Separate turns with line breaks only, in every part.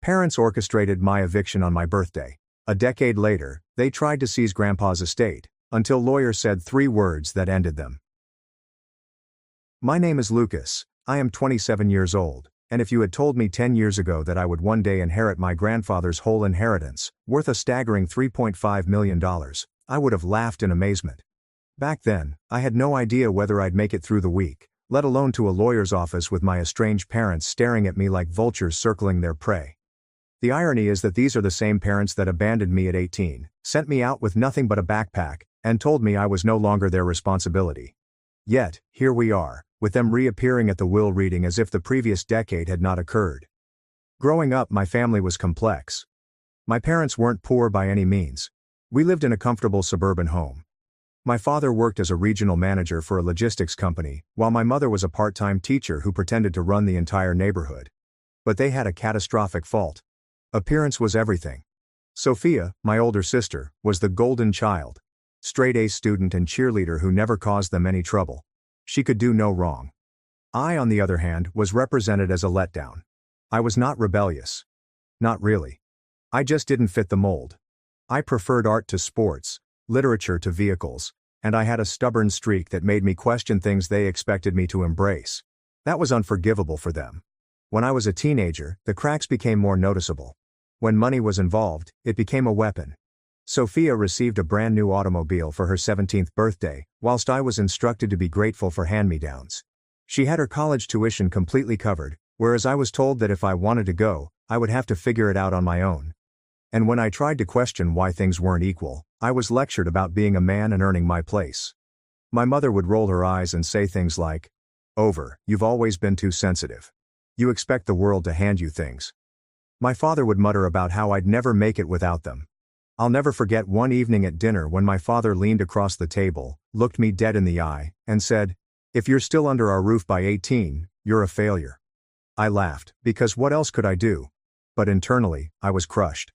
Parents orchestrated my eviction on my birthday. A decade later, they tried to seize Grandpa's estate, until lawyers said 3 words that ended them. My name is Lucas, I am 27 years old, and if you had told me 10 years ago that I would one day inherit my grandfather's whole inheritance, worth a staggering $3.5 million, I would have laughed in amazement. Back then, I had no idea whether I'd make it through the week, let alone to a lawyer's office with my estranged parents staring at me like vultures circling their prey. The irony is that these are the same parents that abandoned me at 18, sent me out with nothing but a backpack, and told me I was no longer their responsibility. Yet, here we are, with them reappearing at the will reading as if the previous decade had not occurred. Growing up, my family was complex. My parents weren't poor by any means. We lived in a comfortable suburban home. My father worked as a regional manager for a logistics company, while my mother was a part-time teacher who pretended to run the entire neighborhood. But they had a catastrophic fault. Appearance was everything. Sophia, my older sister, was the golden child. Straight-A student and cheerleader who never caused them any trouble. She could do no wrong. I, on the other hand, was represented as a letdown. I was not rebellious. Not really. I just didn't fit the mold. I preferred art to sports, literature to vehicles, and I had a stubborn streak that made me question things they expected me to embrace. That was unforgivable for them. When I was a teenager, the cracks became more noticeable. When money was involved, it became a weapon. Sophia received a brand new automobile for her 17th birthday, whilst I was instructed to be grateful for hand-me-downs. She had her college tuition completely covered, whereas I was told that if I wanted to go, I would have to figure it out on my own. And when I tried to question why things weren't equal, I was lectured about being a man and earning my place. My mother would roll her eyes and say things like, you've always been too sensitive. You expect the world to hand you things. My father would mutter about how I'd never make it without them. I'll never forget one evening at dinner when my father leaned across the table, looked me dead in the eye, and said, "If you're still under our roof by 18, you're a failure." I laughed, because what else could I do? But internally, I was crushed.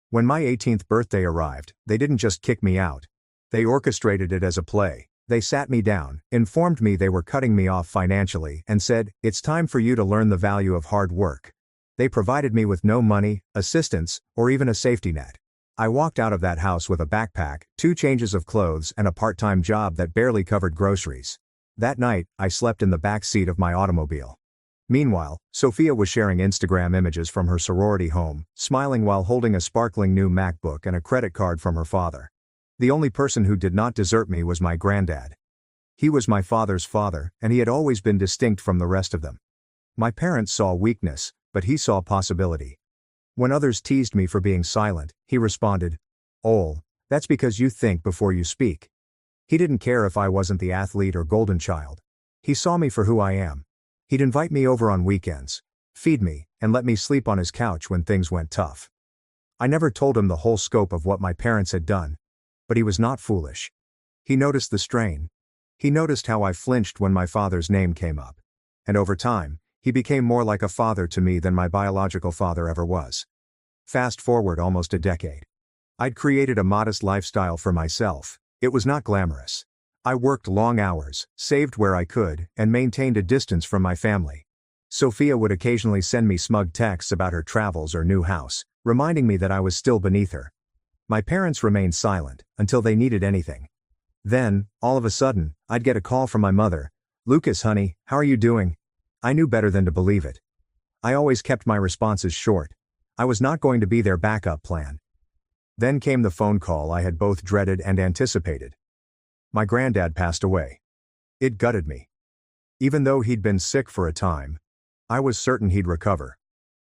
When my 18th birthday arrived, they didn't just kick me out. They orchestrated it as a play. They sat me down, informed me they were cutting me off financially, and said, "It's time for you to learn the value of hard work." They provided me with no money, assistance, or even a safety net. I walked out of that house with a backpack, 2 changes of clothes, and a part-time job that barely covered groceries. That night, I slept in the back seat of my automobile. Meanwhile, Sophia was sharing Instagram images from her sorority home, smiling while holding a sparkling new MacBook and a credit card from her father. The only person who did not desert me was my granddad. He was my father's father, and he had always been distinct from the rest of them. My parents saw weakness, but he saw possibility. When others teased me for being silent, he responded, that's because you think before you speak." He didn't care if I wasn't the athlete or golden child. He saw me for who I am. He'd invite me over on weekends, feed me, and let me sleep on his couch when things went tough. I never told him the whole scope of what my parents had done. But he was not foolish. He noticed the strain. He noticed how I flinched when my father's name came up. And over time, he became more like a father to me than my biological father ever was. Fast forward almost a decade. I'd created a modest lifestyle for myself. It was not glamorous. I worked long hours, saved where I could, and maintained a distance from my family. Sophia would occasionally send me smug texts about her travels or new house, reminding me that I was still beneath her. My parents remained silent, until they needed anything. Then, all of a sudden, I'd get a call from my mother. "Lucas, honey, how are you doing?" I knew better than to believe it. I always kept my responses short. I was not going to be their backup plan. Then came the phone call I had both dreaded and anticipated. My granddad passed away. It gutted me. Even though he'd been sick for a time, I was certain he'd recover.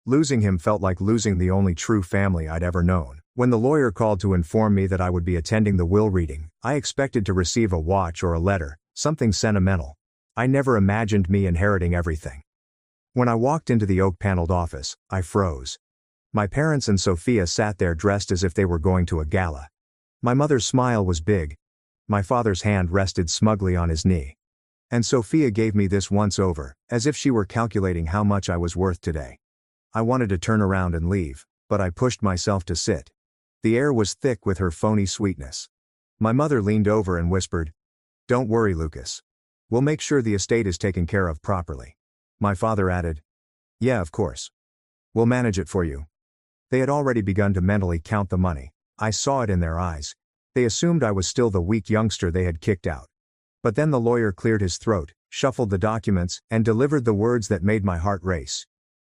Losing him felt like losing the only true family I'd ever known. When the lawyer called to inform me that I would be attending the will reading, I expected to receive a watch or a letter, something sentimental. I never imagined me inheriting everything. When I walked into the oak-paneled office, I froze. My parents and Sophia sat there dressed as if they were going to a gala. My mother's smile was big. My father's hand rested smugly on his knee. And Sophia gave me this once-over, as if she were calculating how much I was worth today. I wanted to turn around and leave, but I pushed myself to sit. The air was thick with her phony sweetness. My mother leaned over and whispered, "Don't worry, Lucas. We'll make sure the estate is taken care of properly." My father added, "Yeah, of course. We'll manage it for you. They had already begun to mentally count the money. I saw it in their eyes. They assumed I was still the weak youngster they had kicked out. But then the lawyer cleared his throat, shuffled the documents, and delivered the words that made my heart race.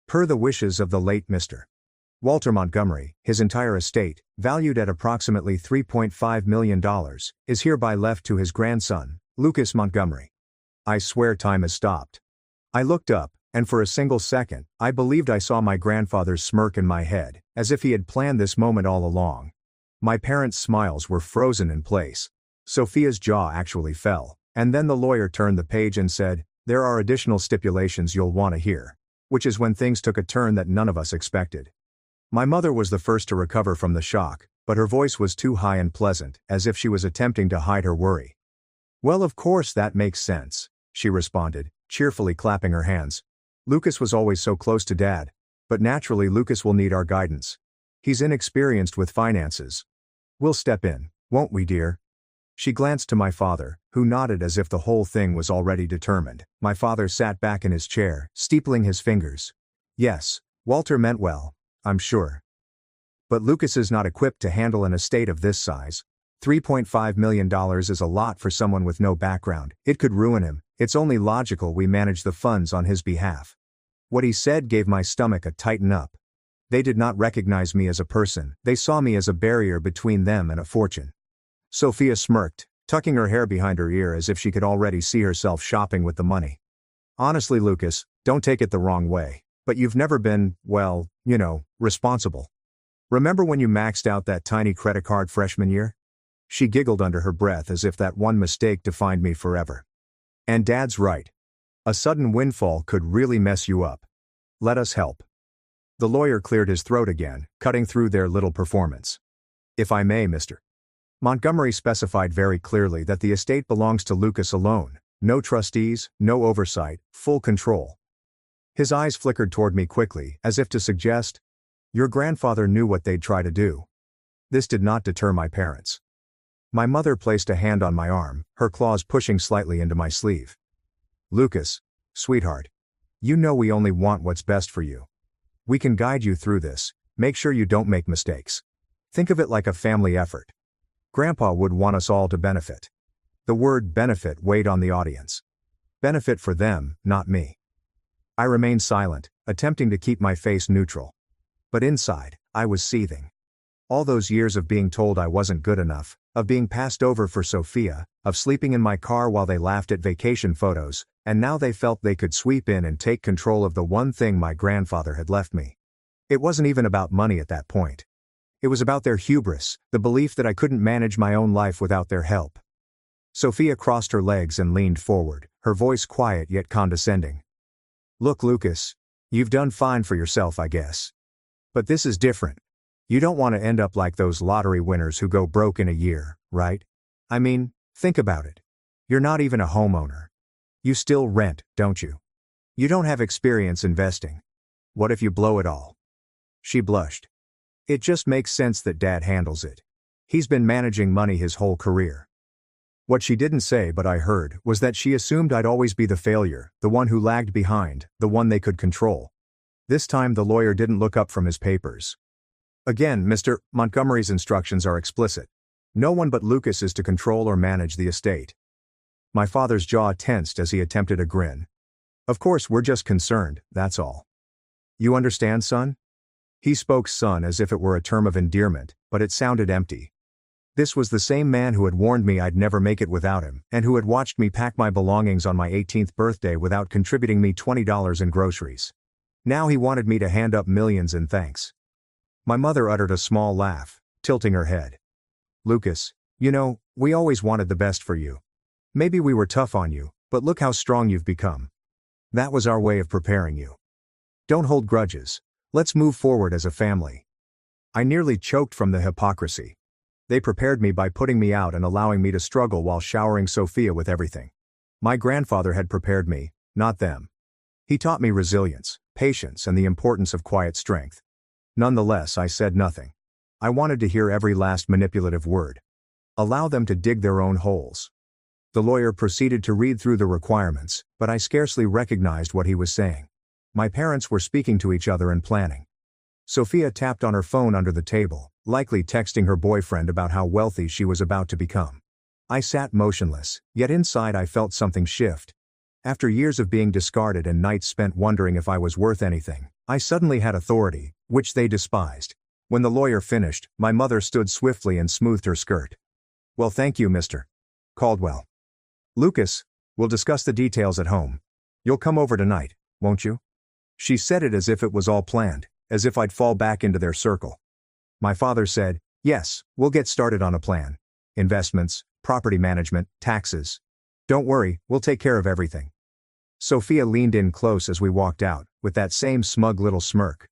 Per the wishes of the late Mr. Walter Montgomery, his entire estate, valued at approximately $3.5 million, is hereby left to his grandson, Lucas Montgomery. I swear time has stopped. I looked up, and for a single second, I believed I saw my grandfather's smirk in my head, as if he had planned this moment all along. My parents' smiles were frozen in place. Sophia's jaw actually fell, and then the lawyer turned the page and said, "There are additional stipulations you'll want to hear." Which is when things took a turn that none of us expected. My mother was the first to recover from the shock, but her voice was too high and pleasant, as if she was attempting to hide her worry. "Well, of course that makes sense," she responded, cheerfully clapping her hands. "Lucas was always so close to Dad. But naturally Lucas will need our guidance. He's inexperienced with finances. We'll step in, won't we, dear?" She glanced to my father, who nodded as if the whole thing was already determined. My father sat back in his chair, steepling his fingers. "Yes, Walter meant well, I'm sure. But Lucas is not equipped to handle an estate of this size. $3.5 million is a lot for someone with no background. It could ruin him. It's only logical we manage the funds on his behalf." What he said gave my stomach a tighten up. They did not recognize me as a person, they saw me as a barrier between them and a fortune. Sophia smirked, tucking her hair behind her ear as if she could already see herself shopping with the money. "Honestly, Lucas, don't take it the wrong way, but you've never been, well, responsible. Remember when you maxed out that tiny credit card freshman year?" She giggled under her breath as if that one mistake defined me forever. "And Dad's right. A sudden windfall could really mess you up. Let us help." The lawyer cleared his throat again, cutting through their little performance. "If I may, Mr. Montgomery specified very clearly that the estate belongs to Lucas alone. No trustees, no oversight, full control." His eyes flickered toward me quickly, as if to suggest, "Your grandfather knew what they'd try to do." This did not deter my parents. My mother placed a hand on my arm, her claws pushing slightly into my sleeve. "Lucas, sweetheart. You know we only want what's best for you. We can guide you through this, make sure you don't make mistakes. Think of it like a family effort. Grandpa would want us all to benefit." The word benefit weighed on the audience. Benefit for them, not me. I remained silent, attempting to keep my face neutral. But inside, I was seething. All those years of being told I wasn't good enough, of being passed over for Sophia, of sleeping in my car while they laughed at vacation photos, and now they felt they could sweep in and take control of the one thing my grandfather had left me. It wasn't even about money at that point. It was about their hubris, the belief that I couldn't manage my own life without their help. Sophia crossed her legs and leaned forward, her voice quiet yet condescending. "Look, Lucas, you've done fine for yourself, I guess. But this is different. You don't want to end up like those lottery winners who go broke in a year, right? I mean, think about it. You're not even a homeowner. You still rent, don't you? You don't have experience investing. What if you blow it all?" She blushed. "It just makes sense that Dad handles it. He's been managing money his whole career." What she didn't say but I heard was that she assumed I'd always be the failure, the one who lagged behind, the one they could control. This time the lawyer didn't look up from his papers. "Again, Mr. Montgomery's instructions are explicit. No one but Lucas is to control or manage the estate." My father's jaw tensed as he attempted a grin. "Of course we're just concerned, that's all. You understand, son?" He spoke son as if it were a term of endearment, but it sounded empty. This was the same man who had warned me I'd never make it without him, and who had watched me pack my belongings on my 18th birthday without contributing me $20 in groceries. Now he wanted me to hand up millions in thanks. My mother uttered a small laugh, tilting her head. "Lucas, we always wanted the best for you. Maybe we were tough on you, but look how strong you've become. That was our way of preparing you. Don't hold grudges. Let's move forward as a family." I nearly choked from the hypocrisy. They prepared me by putting me out and allowing me to struggle while showering Sophia with everything. My grandfather had prepared me, not them. He taught me resilience, patience, and the importance of quiet strength. Nonetheless, I said nothing. I wanted to hear every last manipulative word. Allow them to dig their own holes. The lawyer proceeded to read through the requirements, but I scarcely recognized what he was saying. My parents were speaking to each other and planning. Sophia tapped on her phone under the table, likely texting her boyfriend about how wealthy she was about to become. I sat motionless, yet inside I felt something shift. After years of being discarded and nights spent wondering if I was worth anything, I suddenly had authority, which they despised. When the lawyer finished, my mother stood swiftly and smoothed her skirt. "Well, thank you, Mr. Caldwell. Lucas, we'll discuss the details at home. You'll come over tonight, won't you?" She said it as if it was all planned, as if I'd fall back into their circle. My father said, "Yes, we'll get started on a plan. Investments, property management, taxes. Don't worry, we'll take care of everything." Sophia leaned in close as we walked out, with that same smug little smirk.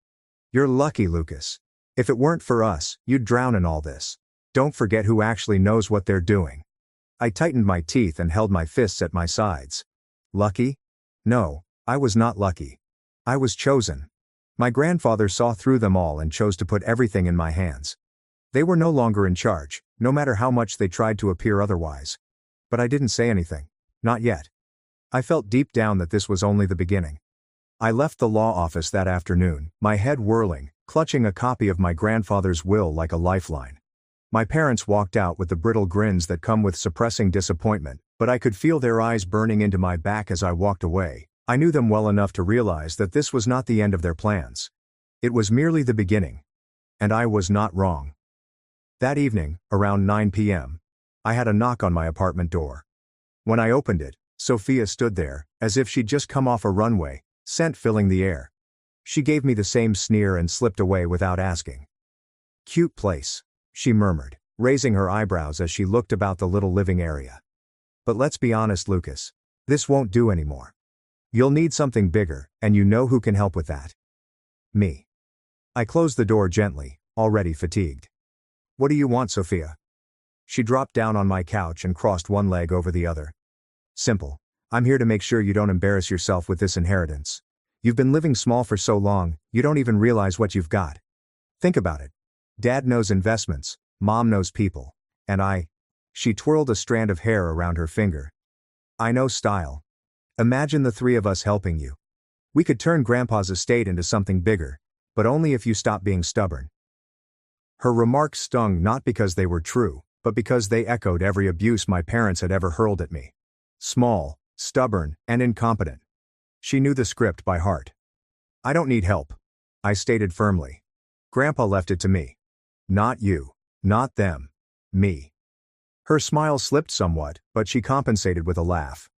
"You're lucky, Lucas. If it weren't for us, you'd drown in all this. Don't forget who actually knows what they're doing." I tightened my teeth and held my fists at my sides. Lucky? No, I was not lucky. I was chosen. My grandfather saw through them all and chose to put everything in my hands. They were no longer in charge, no matter how much they tried to appear otherwise. But I didn't say anything. Not yet. I felt deep down that this was only the beginning. I left the law office that afternoon, my head whirling, clutching a copy of my grandfather's will like a lifeline. My parents walked out with the brittle grins that come with suppressing disappointment, but I could feel their eyes burning into my back as I walked away. I knew them well enough to realize that this was not the end of their plans. It was merely the beginning. And I was not wrong. That evening, around 9 p.m., I had a knock on my apartment door. When I opened it, Sophia stood there, as if she'd just come off a runway, scent filling the air. She gave me the same sneer and slipped away without asking. "Cute place," she murmured, raising her eyebrows as she looked about the little living area. "But let's be honest, Lucas. This won't do anymore. You'll need something bigger, and you know who can help with that." Me. I closed the door gently, already fatigued. "What do you want, Sophia?" She dropped down on my couch and crossed one leg over the other. "Simple. I'm here to make sure you don't embarrass yourself with this inheritance. You've been living small for so long, you don't even realize what you've got. Think about it. Dad knows investments, Mom knows people, and I..." She twirled a strand of hair around her finger. "I know style. Imagine the three of us helping you. We could turn Grandpa's estate into something bigger, but only if you stop being stubborn." Her remarks stung not because they were true, but because they echoed every abuse my parents had ever hurled at me. Small, stubborn, and incompetent. She knew the script by heart. "I don't need help," I stated firmly. "Grandpa left it to me. Not you. Not them. Me." Her smile slipped somewhat, but she compensated with a laugh.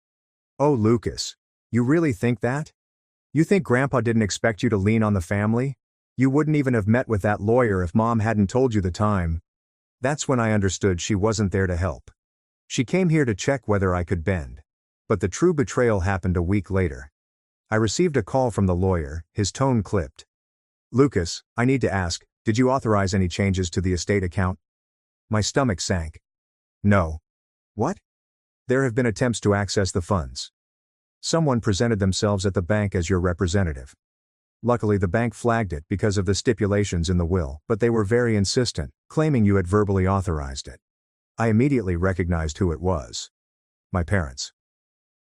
"Oh, Lucas. You really think that? You think Grandpa didn't expect you to lean on the family? You wouldn't even have met with that lawyer if Mom hadn't told you the time." That's when I understood she wasn't there to help. She came here to check whether I could bend. But the true betrayal happened a week later. I received a call from the lawyer, his tone clipped. "Lucas, I need to ask, did you authorize any changes to the estate account?" My stomach sank. "No." "What?" "There have been attempts to access the funds. Someone presented themselves at the bank as your representative. Luckily the bank flagged it because of the stipulations in the will, but they were very insistent, claiming you had verbally authorized it." I immediately recognized who it was. My parents.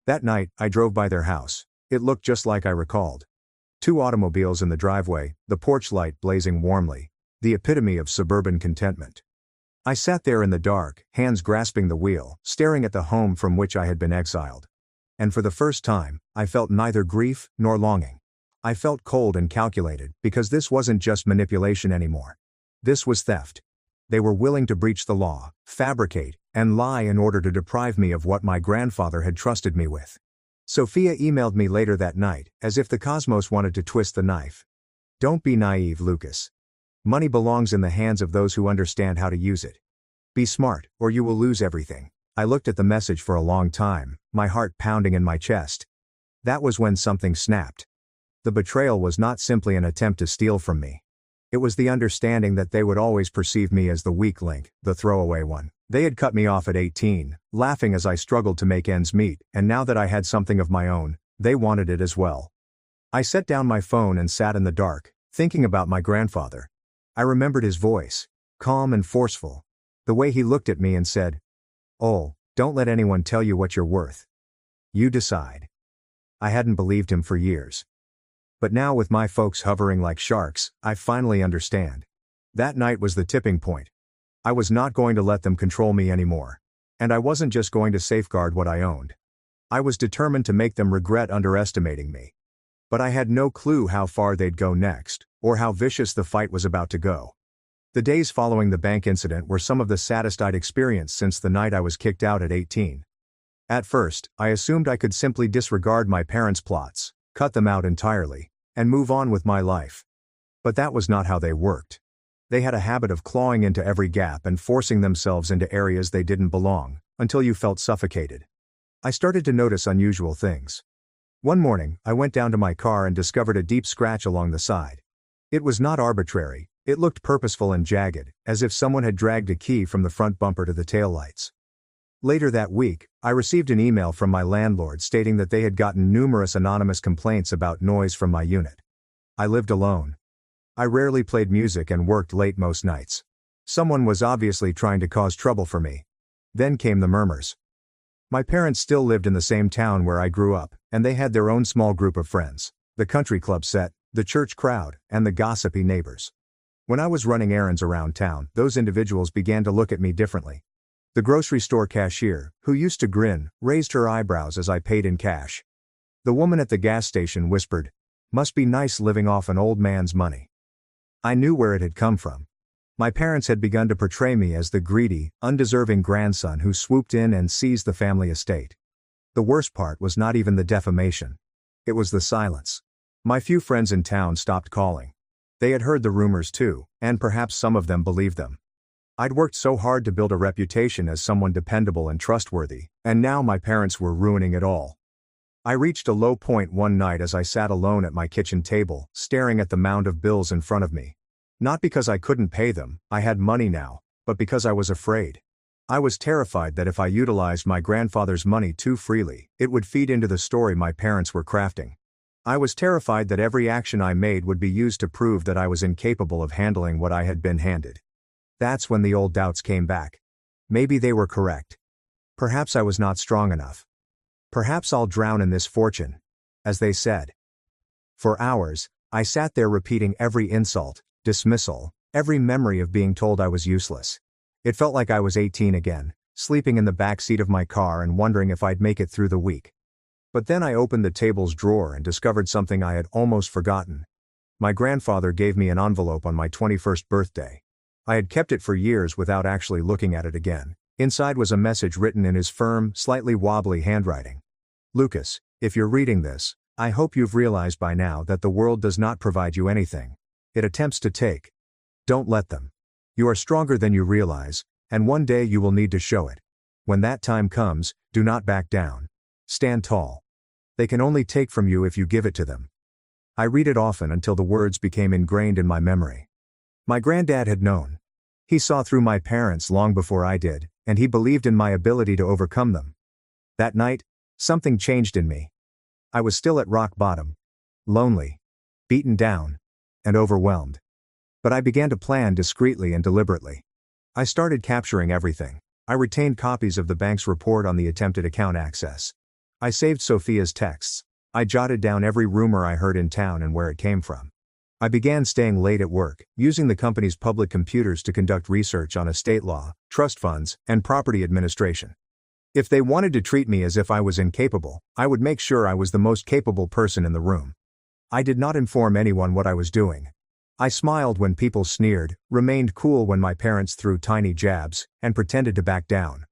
That night, I drove by their house. It looked just like I recalled. 2 automobiles in the driveway, the porch light blazing warmly, the epitome of suburban contentment. I sat there in the dark, hands grasping the wheel, staring at the home from which I had been exiled. And for the first time, I felt neither grief nor longing. I felt cold and calculated, because this wasn't just manipulation anymore. This was theft. They were willing to breach the law, fabricate, and lie in order to deprive me of what my grandfather had trusted me with. Sophia emailed me later that night, as if the cosmos wanted to twist the knife. "Don't be naive, Lucas. Money belongs in the hands of those who understand how to use it. Be smart, or you will lose everything." I looked at the message for a long time, my heart pounding in my chest. That was when something snapped. The betrayal was not simply an attempt to steal from me. It was the understanding that they would always perceive me as the weak link, the throwaway one. They had cut me off at 18, laughing as I struggled to make ends meet, and now that I had something of my own, they wanted it as well. I set down my phone and sat in the dark, thinking about my grandfather. I remembered his voice, calm and forceful. The way he looked at me and said, "Oh, don't let anyone tell you what you're worth. You decide." I hadn't believed him for years. But now with my folks hovering like sharks, I finally understand. That night was the tipping point. I was not going to let them control me anymore. And I wasn't just going to safeguard what I owned. I was determined to make them regret underestimating me. But I had no clue how far they'd go next, or how vicious the fight was about to go. The days following the bank incident were some of the saddest I'd experienced since the night I was kicked out at 18. At first, I assumed I could simply disregard my parents' plots, cut them out entirely, and move on with my life. But that was not how they worked. They had a habit of clawing into every gap and forcing themselves into areas they didn't belong, until you felt suffocated. I started to notice unusual things. One morning, I went down to my car and discovered a deep scratch along the side. It was not arbitrary, it looked purposeful and jagged, as if someone had dragged a key from the front bumper to the taillights. Later that week, I received an email from my landlord stating that they had gotten numerous anonymous complaints about noise from my unit. I lived alone. I rarely played music and worked late most nights. Someone was obviously trying to cause trouble for me. Then came the murmurs. My parents still lived in the same town where I grew up, and they had their own small group of friends, the country club set, the church crowd, and the gossipy neighbors. When I was running errands around town, those individuals began to look at me differently. The grocery store cashier, who used to grin, raised her eyebrows as I paid in cash. The woman at the gas station whispered, "Must be nice living off an old man's money." I knew where it had come from. My parents had begun to portray me as the greedy, undeserving grandson who swooped in and seized the family estate. The worst part was not even the defamation. It was the silence. My few friends in town stopped calling. They had heard the rumors too, and perhaps some of them believed them. I'd worked so hard to build a reputation as someone dependable and trustworthy, and now my parents were ruining it all. I reached a low point one night as I sat alone at my kitchen table, staring at the mound of bills in front of me. Not because I couldn't pay them, I had money now, but because I was afraid. I was terrified that if I utilized my grandfather's money too freely, it would feed into the story my parents were crafting. I was terrified that every action I made would be used to prove that I was incapable of handling what I had been handed. That's when the old doubts came back. Maybe they were correct. Perhaps I was not strong enough. Perhaps I'll drown in this fortune, as they said. For hours, I sat there repeating every insult, dismissal, every memory of being told I was useless. It felt like I was 18 again, sleeping in the back seat of my car and wondering if I'd make it through the week. But then I opened the table's drawer and discovered something I had almost forgotten. My grandfather gave me an envelope on my 21st birthday. I had kept it for years without actually looking at it again. Inside was a message written in his firm, slightly wobbly handwriting. "Lucas, if you're reading this, I hope you've realized by now that the world does not provide you anything it attempts to take. Don't let them. You are stronger than you realize, and one day you will need to show it. When that time comes, do not back down. Stand tall. They can only take from you if you give it to them." I read it often until the words became ingrained in my memory. My granddad had known. He saw through my parents long before I did, and he believed in my ability to overcome them. That night, something changed in me. I was still at rock bottom. Lonely. Beaten down. And overwhelmed. But I began to plan discreetly and deliberately. I started capturing everything. I retained copies of the bank's report on the attempted account access. I saved Sophia's texts. I jotted down every rumor I heard in town and where it came from. I began staying late at work, using the company's public computers to conduct research on estate law, trust funds, and property administration. If they wanted to treat me as if I was incapable, I would make sure I was the most capable person in the room. I did not inform anyone what I was doing. I smiled when people sneered, remained cool when my parents threw tiny jabs, and pretended to back down.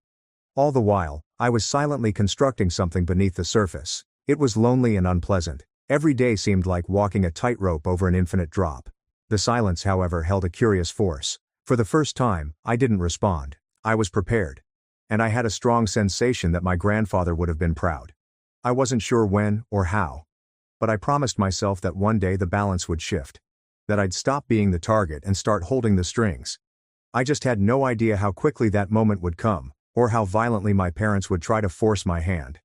All the while, I was silently constructing something beneath the surface. It was lonely and unpleasant. Every day seemed like walking a tightrope over an infinite drop. The silence, however, held a curious force. For the first time, I didn't respond. I was prepared. And I had a strong sensation that my grandfather would have been proud. I wasn't sure when or how. But I promised myself that one day the balance would shift. That I'd stop being the target and start holding the strings. I just had no idea how quickly that moment would come, or how violently my parents would try to force my hand.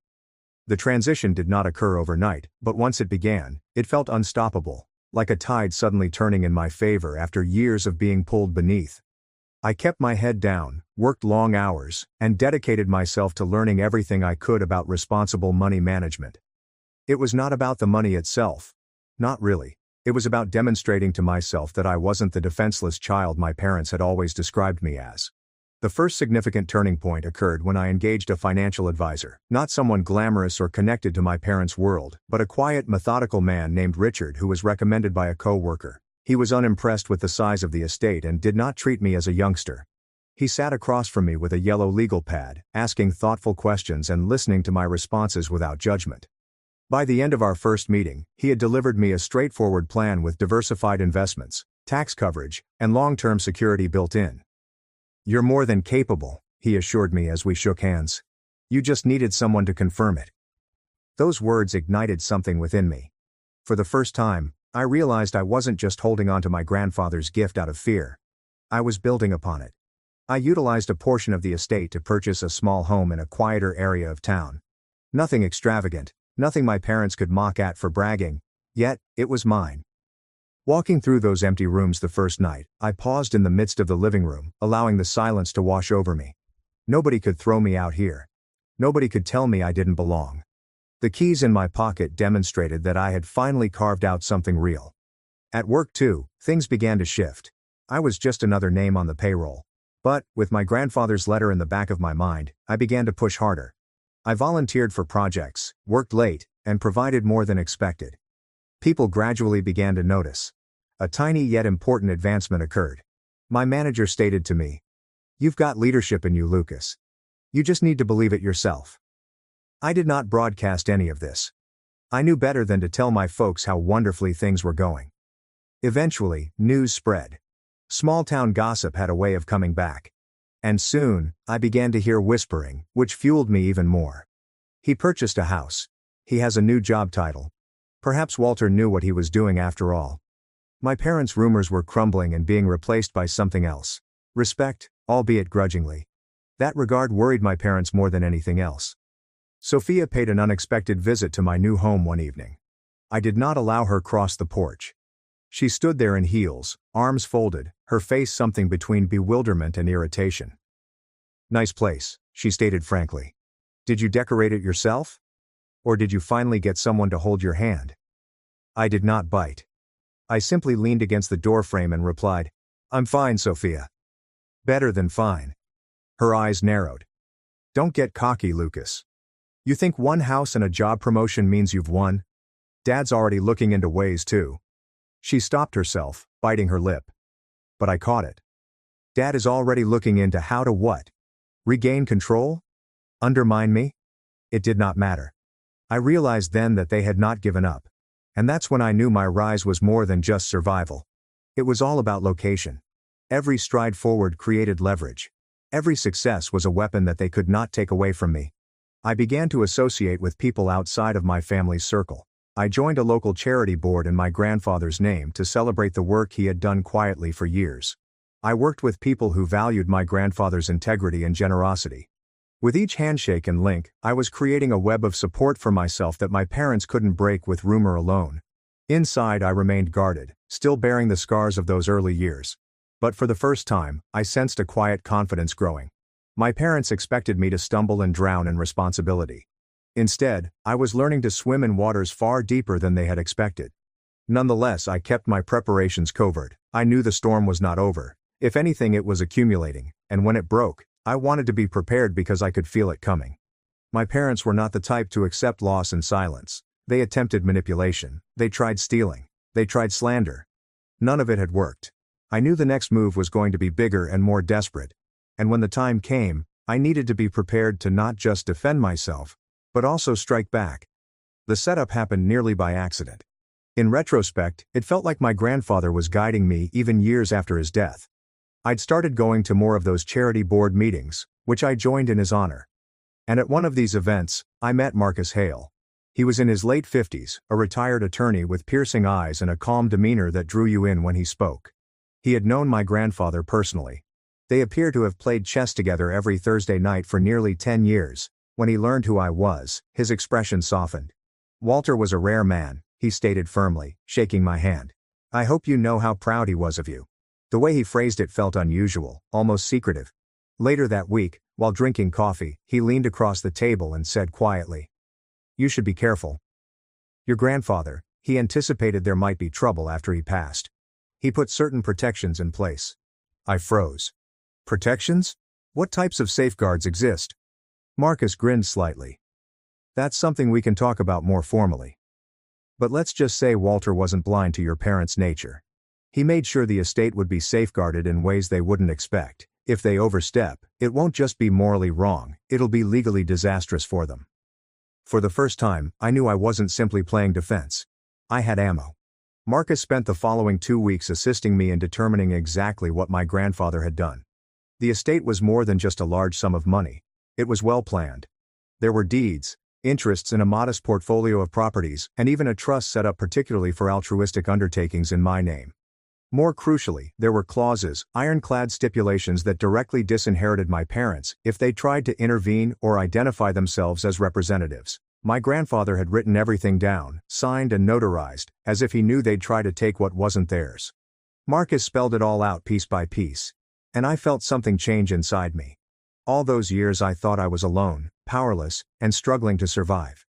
The transition did not occur overnight, but once it began, it felt unstoppable, like a tide suddenly turning in my favor after years of being pulled beneath. I kept my head down, worked long hours, and dedicated myself to learning everything I could about responsible money management. It was not about the money itself. Not really. It was about demonstrating to myself that I wasn't the defenseless child my parents had always described me as. The first significant turning point occurred when I engaged a financial advisor, not someone glamorous or connected to my parents' world, but a quiet, methodical man named Richard who was recommended by a co-worker. He was unimpressed with the size of the estate and did not treat me as a youngster. He sat across from me with a yellow legal pad, asking thoughtful questions and listening to my responses without judgment. By the end of our first meeting, he had delivered me a straightforward plan with diversified investments, tax coverage, and long-term security built in. "You're more than capable," he assured me as we shook hands. "You just needed someone to confirm it." Those words ignited something within me. For the first time, I realized I wasn't just holding on to my grandfather's gift out of fear. I was building upon it. I utilized a portion of the estate to purchase a small home in a quieter area of town. Nothing extravagant, nothing my parents could mock at for bragging, yet, it was mine. Walking through those empty rooms the first night, I paused in the midst of the living room, allowing the silence to wash over me. Nobody could throw me out here. Nobody could tell me I didn't belong. The keys in my pocket demonstrated that I had finally carved out something real. At work too, things began to shift. I was just another name on the payroll. But, with my grandfather's letter in the back of my mind, I began to push harder. I volunteered for projects, worked late, and provided more than expected. People gradually began to notice. A tiny yet important advancement occurred. My manager stated to me, "You've got leadership in you, Lucas. You just need to believe it yourself." I did not broadcast any of this. I knew better than to tell my folks how wonderfully things were going. Eventually, news spread. Small-town gossip had a way of coming back. And soon, I began to hear whispering, which fueled me even more. "He purchased a house. He has a new job title." Perhaps Walter knew what he was doing after all. My parents' rumors were crumbling and being replaced by something else. Respect, albeit grudgingly. That regard worried my parents more than anything else. Sophia paid an unexpected visit to my new home one evening. I did not allow her cross the porch. She stood there in heels, arms folded, her face something between bewilderment and irritation. "Nice place," she stated frankly. "Did you decorate it yourself? Or did you finally get someone to hold your hand?" I did not bite. I simply leaned against the doorframe and replied, "I'm fine, Sophia." "Better than fine." Her eyes narrowed. "Don't get cocky, Lucas. You think one house and a job promotion means you've won? Dad's already looking into ways too." She stopped herself, biting her lip. But I caught it. "Dad is already looking into how to what? Regain control? Undermine me?" It did not matter. I realized then that they had not given up. And that's when I knew my rise was more than just survival. It was all about location. Every stride forward created leverage. Every success was a weapon that they could not take away from me. I began to associate with people outside of my family's circle. I joined a local charity board in my grandfather's name to celebrate the work he had done quietly for years. I worked with people who valued my grandfather's integrity and generosity. With each handshake and link, I was creating a web of support for myself that my parents couldn't break with rumor alone. Inside, I remained guarded, still bearing the scars of those early years. But for the first time, I sensed a quiet confidence growing. My parents expected me to stumble and drown in responsibility. Instead, I was learning to swim in waters far deeper than they had expected. Nonetheless, I kept my preparations covert. I knew the storm was not over. If anything, it was accumulating, and when it broke, I wanted to be prepared because I could feel it coming. My parents were not the type to accept loss in silence. They attempted manipulation. They tried stealing. They tried slander. None of it had worked. I knew the next move was going to be bigger and more desperate. And when the time came, I needed to be prepared to not just defend myself, but also strike back. The setup happened nearly by accident. In retrospect, it felt like my grandfather was guiding me even years after his death. I'd started going to more of those charity board meetings, which I joined in his honor. And at one of these events, I met Marcus Hale. He was in his late 50s, a retired attorney with piercing eyes and a calm demeanor that drew you in when he spoke. He had known my grandfather personally. They appear to have played chess together every Thursday night for nearly 10 years. When he learned who I was, his expression softened. "Walter was a rare man," he stated firmly, shaking my hand. "I hope you know how proud he was of you." The way he phrased it felt unusual, almost secretive. Later that week, while drinking coffee, he leaned across the table and said quietly, "You should be careful. Your grandfather, He anticipated there might be trouble after he passed. He put certain protections in place. I froze. Protections? What types of safeguards exist? Marcus grinned slightly. That's something we can talk about more formally. But let's just say Walter wasn't blind to your parents' nature. He made sure the estate would be safeguarded in ways they wouldn't expect. If they overstep, it won't just be morally wrong, it'll be legally disastrous for them. For the first time, I knew I wasn't simply playing defense. I had ammo. Marcus spent the following 2 weeks assisting me in determining exactly what my grandfather had done. The estate was more than just a large sum of money. It was well planned. There were deeds, interests in a modest portfolio of properties, and even a trust set up particularly for altruistic undertakings in my name. More crucially, there were clauses, ironclad stipulations that directly disinherited my parents if they tried to intervene or identify themselves as representatives. My grandfather had written everything down, signed and notarized, as if he knew they'd try to take what wasn't theirs. Marcus spelled it all out piece by piece. And I felt something change inside me. All those years I thought I was alone, powerless, and struggling to survive.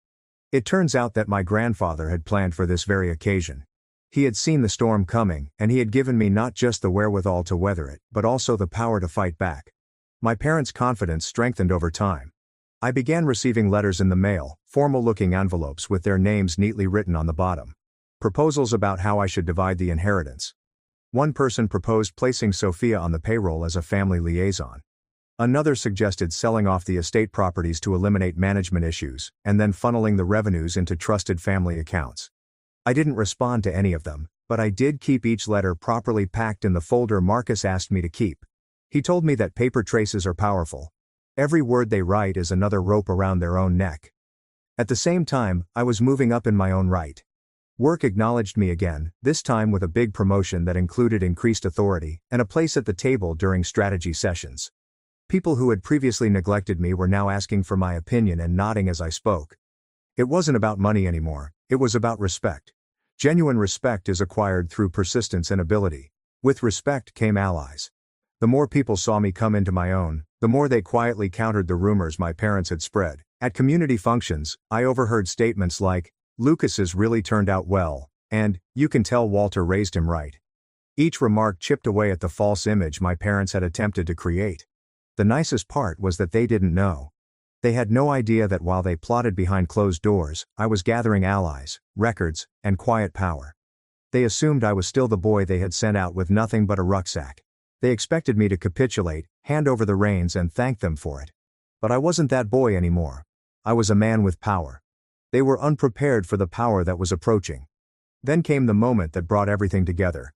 It turns out that my grandfather had planned for this very occasion. He had seen the storm coming, and he had given me not just the wherewithal to weather it, but also the power to fight back. My parents' confidence strengthened over time. I began receiving letters in the mail, formal-looking envelopes with their names neatly written on the bottom. Proposals about how I should divide the inheritance. One person proposed placing Sophia on the payroll as a family liaison. Another suggested selling off the estate properties to eliminate management issues, and then funneling the revenues into trusted family accounts. I didn't respond to any of them, but I did keep each letter properly packed in the folder Marcus asked me to keep. He told me that paper traces are powerful. Every word they write is another rope around their own neck. At the same time, I was moving up in my own right. Work acknowledged me again, this time with a big promotion that included increased authority and a place at the table during strategy sessions. People who had previously neglected me were now asking for my opinion and nodding as I spoke. It wasn't about money anymore, it was about respect. Genuine respect is acquired through persistence and ability. With respect came allies. The more people saw me come into my own, the more they quietly countered the rumors my parents had spread. At community functions, I overheard statements like, "Lucas's really turned out well," and, "You can tell Walter raised him right." Each remark chipped away at the false image my parents had attempted to create. The nicest part was that they didn't know. They had no idea that while they plotted behind closed doors, I was gathering allies, records, and quiet power. They assumed I was still the boy they had sent out with nothing but a rucksack. They expected me to capitulate, hand over the reins and thank them for it. But I wasn't that boy anymore. I was a man with power. They were unprepared for the power that was approaching. Then came the moment that brought everything together.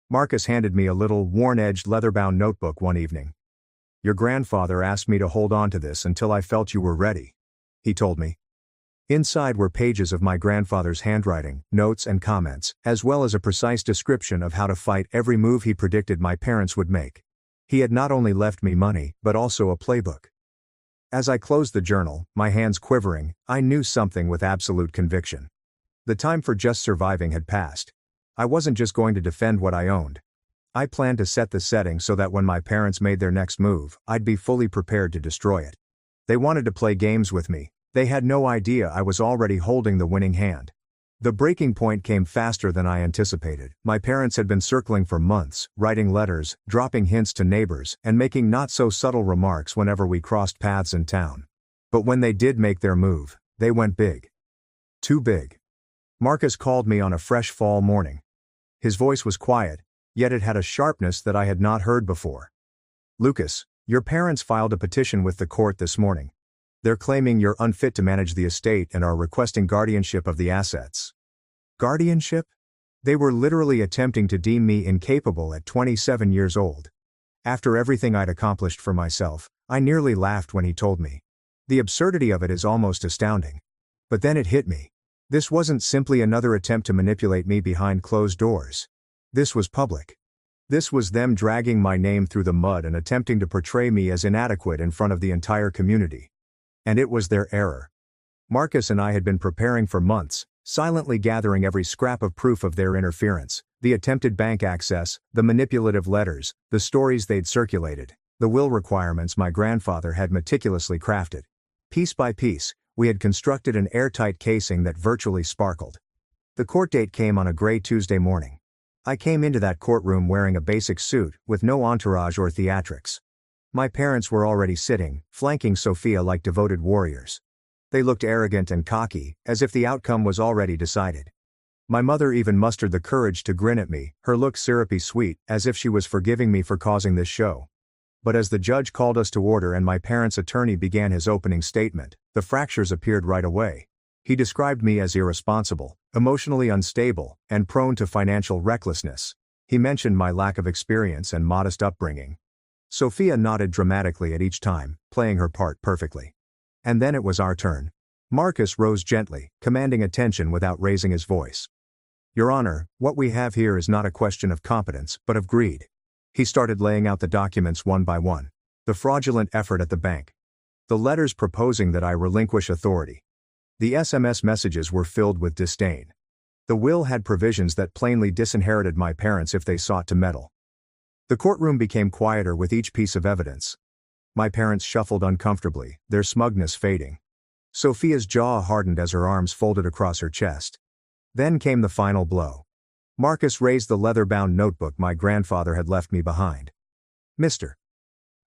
Marcus handed me a little, worn-edged, leather-bound notebook one evening. "Your grandfather asked me to hold on to this until I felt you were ready," he told me. Inside were pages of my grandfather's handwriting, notes and comments, as well as a precise description of how to fight every move he predicted my parents would make. He had not only left me money, but also a playbook. As I closed the journal, my hands quivering, I knew something with absolute conviction. The time for just surviving had passed. I wasn't just going to defend what I owned. I planned to set the setting so that when my parents made their next move, I'd be fully prepared to destroy it. They wanted to play games with me. They had no idea I was already holding the winning hand. The breaking point came faster than I anticipated. My parents had been circling for months, writing letters, dropping hints to neighbors, and making not-so-subtle remarks whenever we crossed paths in town. But when they did make their move, they went big. Too big. Marcus called me on a fresh fall morning. His voice was quiet, yet it had a sharpness that I had not heard before. "Lucas, your parents filed a petition with the court this morning. They're claiming you're unfit to manage the estate and are requesting guardianship of the assets." Guardianship? They were literally attempting to deem me incapable at 27 years old. After everything I'd accomplished for myself, I nearly laughed when he told me. The absurdity of it is almost astounding. But then it hit me. This wasn't simply another attempt to manipulate me behind closed doors. This was public. This was them dragging my name through the mud and attempting to portray me as inadequate in front of the entire community. And it was their error. Marcus and I had been preparing for months, silently gathering every scrap of proof of their interference, the attempted bank access, the manipulative letters, the stories they'd circulated, the will requirements my grandfather had meticulously crafted. Piece by piece, we had constructed an airtight casing that virtually sparkled. The court date came on a gray Tuesday morning. I came into that courtroom wearing a basic suit, with no entourage or theatrics. My parents were already sitting, flanking Sophia like devoted warriors. They looked arrogant and cocky, as if the outcome was already decided. My mother even mustered the courage to grin at me, her look syrupy sweet, as if she was forgiving me for causing this show. But as the judge called us to order and my parents' attorney began his opening statement, the fractures appeared right away. He described me as irresponsible, emotionally unstable, and prone to financial recklessness. He mentioned my lack of experience and modest upbringing. Sophia nodded dramatically at each time, playing her part perfectly. And then it was our turn. Marcus rose gently, commanding attention without raising his voice. Your Honor, what we have here is not a question of competence, but of greed. He started laying out the documents one by one. The fraudulent effort at the bank. The letters proposing that I relinquish authority. The SMS messages were filled with disdain. The will had provisions that plainly disinherited my parents if they sought to meddle. The courtroom became quieter with each piece of evidence. My parents shuffled uncomfortably, their smugness fading. Sophia's jaw hardened as her arms folded across her chest. Then came the final blow. Marcus raised the leather-bound notebook my grandfather had left me behind. Mr.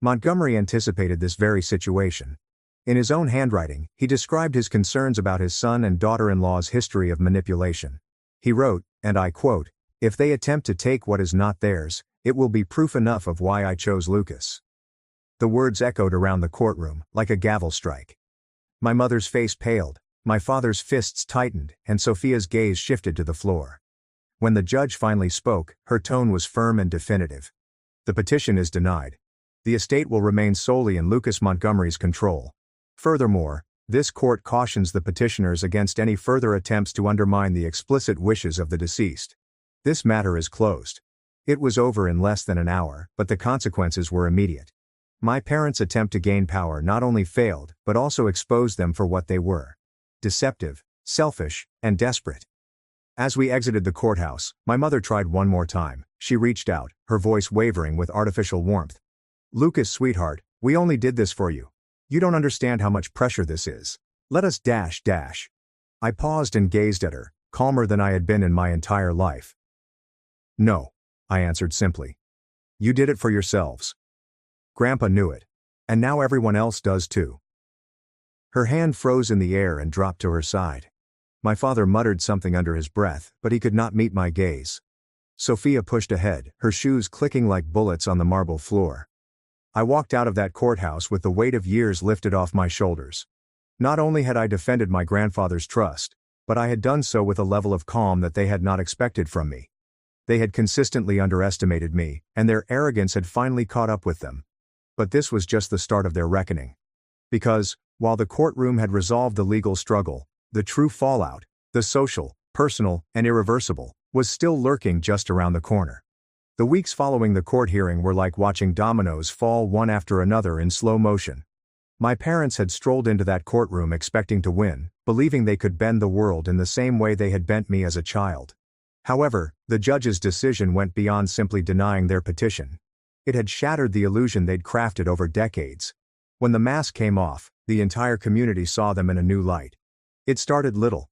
Montgomery anticipated this very situation. In his own handwriting, he described his concerns about his son and daughter-in-law's history of manipulation. He wrote, and I quote, "If they attempt to take what is not theirs, it will be proof enough of why I chose Lucas." The words echoed around the courtroom, like a gavel strike. My mother's face paled, my father's fists tightened, and Sophia's gaze shifted to the floor. When the judge finally spoke, her tone was firm and definitive. The petition is denied. The estate will remain solely in Lucas Montgomery's control. Furthermore, this court cautions the petitioners against any further attempts to undermine the explicit wishes of the deceased. This matter is closed. It was over in less than an hour, but the consequences were immediate. My parents' attempt to gain power not only failed, but also exposed them for what they were: deceptive, selfish, and desperate. As we exited the courthouse, my mother tried one more time. She reached out, her voice wavering with artificial warmth. "Lucas, sweetheart, we only did this for you. You don't understand how much pressure this is. Let us dash. I paused and gazed at her, calmer than I had been in my entire life. "No," I answered simply. "You did it for yourselves. Grandpa knew it. And now everyone else does too." Her hand froze in the air and dropped to her side. My father muttered something under his breath, but he could not meet my gaze. Sophia pushed ahead, her shoes clicking like bullets on the marble floor. I walked out of that courthouse with the weight of years lifted off my shoulders. Not only had I defended my grandfather's trust, but I had done so with a level of calm that they had not expected from me. They had consistently underestimated me, and their arrogance had finally caught up with them. But this was just the start of their reckoning. Because, while the courtroom had resolved the legal struggle, the true fallout, the social, personal, and irreversible, was still lurking just around the corner. The weeks following the court hearing were like watching dominoes fall one after another in slow motion. My parents had strolled into that courtroom expecting to win, believing they could bend the world in the same way they had bent me as a child. However, the judge's decision went beyond simply denying their petition. It had shattered the illusion they'd crafted over decades. When the mask came off, the entire community saw them in a new light. It started little.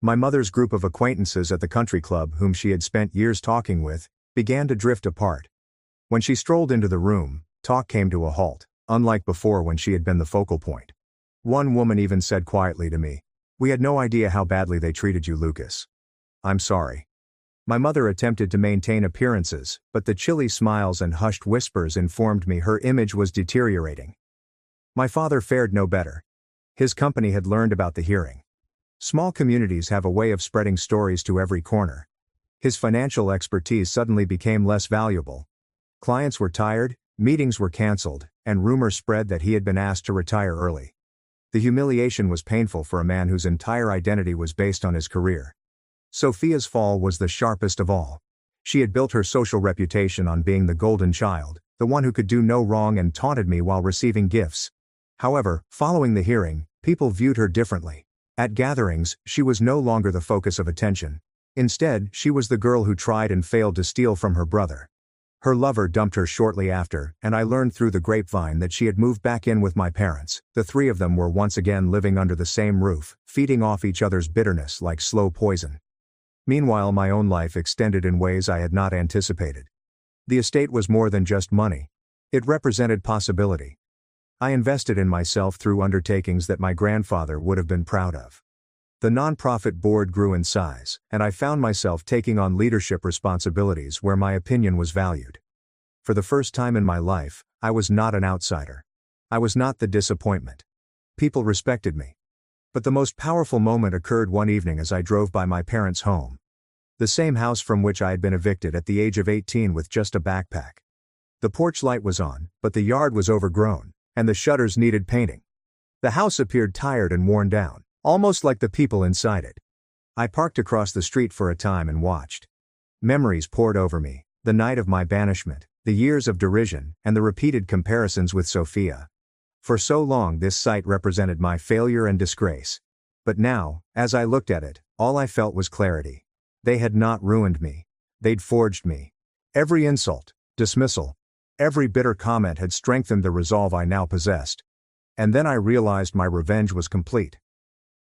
My mother's group of acquaintances at the country club, whom she had spent years talking with, began to drift apart. When she strolled into the room, talk came to a halt, unlike before when she had been the focal point. One woman even said quietly to me, "We had no idea how badly they treated you, Lucas." "I'm sorry." My mother attempted to maintain appearances, but the chilly smiles and hushed whispers informed me her image was deteriorating. My father fared no better. His company had learned about the hearing. Small communities have a way of spreading stories to every corner. His financial expertise suddenly became less valuable. Clients were tired, meetings were canceled, and rumors spread that he had been asked to retire early. The humiliation was painful for a man whose entire identity was based on his career. Sophia's fall was the sharpest of all. She had built her social reputation on being the golden child, the one who could do no wrong, and taunted me while receiving gifts. However, following the hearing, people viewed her differently. At gatherings, she was no longer the focus of attention. Instead, she was the girl who tried and failed to steal from her brother. Her lover dumped her shortly after, and I learned through the grapevine that she had moved back in with my parents. The three of them were once again living under the same roof, feeding off each other's bitterness like slow poison. Meanwhile, my own life extended in ways I had not anticipated. The estate was more than just money. It represented possibility. I invested in myself through undertakings that my grandfather would have been proud of. The nonprofit board grew in size, and I found myself taking on leadership responsibilities where my opinion was valued. For the first time in my life, I was not an outsider. I was not the disappointment. People respected me. But the most powerful moment occurred one evening as I drove by my parents' home. The same house from which I had been evicted at the age of 18 with just a backpack. The porch light was on, but the yard was overgrown, and the shutters needed painting. The house appeared tired and worn down, almost like the people inside it. I parked across the street for a time and watched. Memories poured over me, the night of my banishment, the years of derision, and the repeated comparisons with Sophia. For so long this site represented my failure and disgrace. But now, as I looked at it, all I felt was clarity. They had not ruined me. They'd forged me. Every insult, dismissal, every bitter comment had strengthened the resolve I now possessed. And then I realized my revenge was complete.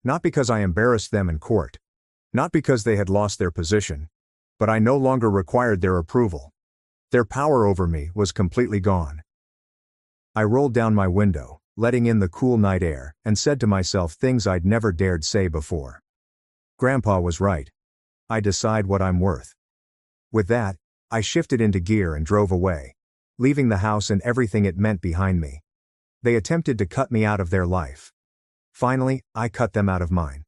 Not because I embarrassed them in court. Not because they had lost their position. But I no longer required their approval. Their power over me was completely gone. I rolled down my window, letting in the cool night air, and said to myself things I'd never dared say before. Grandpa was right. I decide what I'm worth. With that, I shifted into gear and drove away, leaving the house and everything it meant behind me. They attempted to cut me out of their life. Finally, I cut them out of mine.